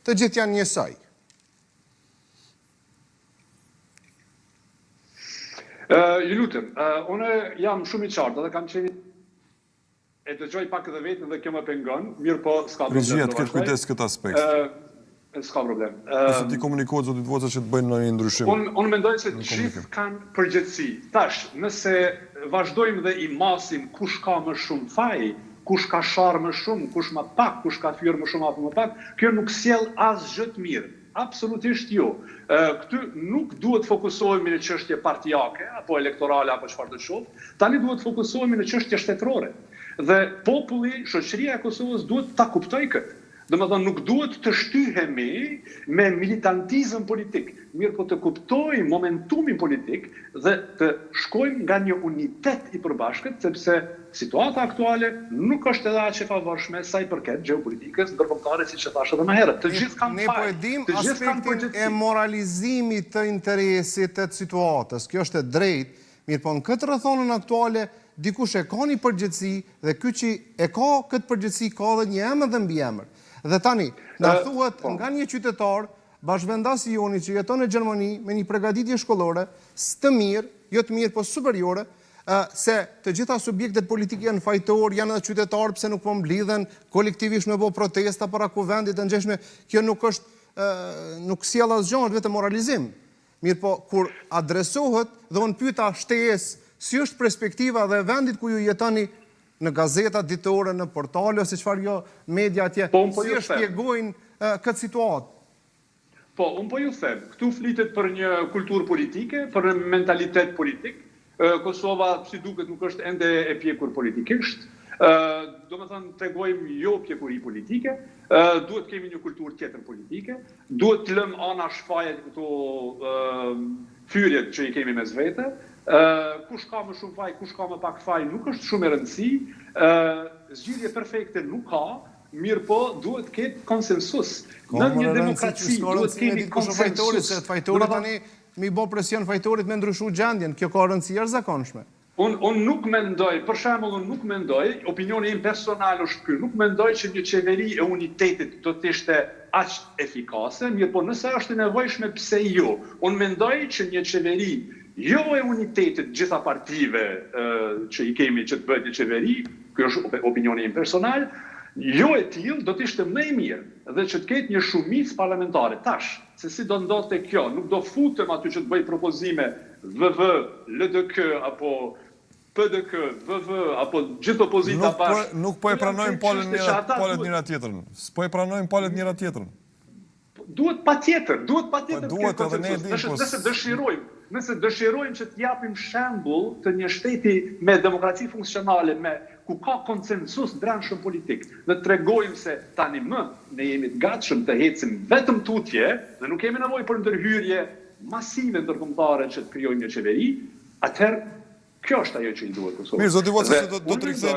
të gjithë janë njësoj. Ju lutem, unë jam shumë i qartë dhe kam qenë e dëgjoj pak edhe vetën dhe kjo më pengon, mirë po s'ka problem. Regjia, të ketë kujdes këtë aspekt. S'ka problem. Ose ti komunikohet zotit Voca që të bëjnë në një ndryshim. Unë mendoj se gjithë kanë përgjithësi. Tash, nëse vazhdojmë dhe i masim kush ka më shumë faj, kush ka sharë më shumë, kush më pak, kush ka fyrë më shumë apo më pak, kjo nuk sjell asgjë të mirë. Absolutisht jo. Këtu nuk duhet fokusohemi në çështje partijake, apo elektorale, apo çfarë të shoh. Tani duhet fokusohemi në çështje shtetërore. Dhe populli, shoqëria e Kosovës duhet ta kuptojë këtë. Domethënë nuk duhet të shtyhemi me militantizëm politik, mirë po të kuptojmë momentumin politik dhe të shkojmë nga një unitet i përbashkët, sepse situata aktuale nuk është edhe aq e favorshme sa i përket gjeopolitikës ndërkombëtare, siç e thash edhe më herët. Të gjithë kanë Ne po e dim aspektin e moralizimit të interesit të situatës. Kjo është e drejtë, mirë po në këtë rrethonën aktuale dikush e ka një përgjegjësi dhe ky që e ka këtë përgjegjësi ka edhe një emër dhe mbiemër. Dhe tani, na thuhet nga një qytetar, bashkëvendasi joni që jeton në Gjermani me një përgatitje shkollore, së mirë, jo të mirë, po superiore, se të gjitha subjektet politike janë fajtor, janë edhe qytetarë, pse nuk po mblidhen kolektivisht me bo protesta para kuvendit të ngjeshme, kjo nuk sjell asgjë, është vetëm moralizim. Mirë po, kur adresohet dhe unë pyeta shtesë, si është perspektiva dhe vendit ku ju jetoni në gazeta ditore, në portale, ose çfarë jo media atje, si e shpjegojnë këtë situatë? Po, unë po ju them, këtu flitet për një kulturë politike, për një mentalitet politik. Kosova, si duket, nuk është ende e pjekur politikisht. Domethënë, tregojmë jo pjekuri politike, duhet kemi një kulturë tjetër politike, duhet të lëmë anash fajet këto fyrjet që i kemi mes vete. Kush ka më shumë faj, kush ka më pak faj, nuk është shumë e rëndësi, zgjidhje perfekte nuk ka, mirë po duhet ketë konsensus. Në një demokraci duhet kemi konsensus. Fajtorit tani mi bo presion fajtorit me ndryshu gjendjen, kjo ka rëndësi jashtëzakonshme. Unë nuk mendoj, për shembull, unë nuk mendoj, opinioni im personal është ky, nuk mendoj që një qeveri e unitetit do të ishte aq efikase, mirë po nëse është e nevojshme, pse jo? Unë mendoj që një qeveri jo e unitetit gjitha partive që i kemi që të bëhet një qeveri, kjo është opinioni im personal, jo e tillë do të ishte më e mirë dhe që të ketë një shumicë parlamentare. Tash, se si do ndodhte kjo, nuk do futem aty që të bëj propozime VV, LDK apo PDK, VV apo gjithë opozita bashkë. Nuk po e pranojmë palët njëra tjetrën. S'po e pranojmë palët njëra tjetrën. Duhet patjetër. Duhet edhe ne dim. Nëse dëshirojmë që të japim shembull të një shteti me demokraci funksionale, ku ka konsensus brendshëm politik, ne tregojmë se tani ne jemi të gatshëm të ecim vetëm tutje dhe nuk kemi nevojë për ndërhyrje masive ndërkombëtare që të krijojmë një qeveri, atëherë kjo është ajo që i duhet Kosovës. Mirë, zoti Voca, do të rikthehemi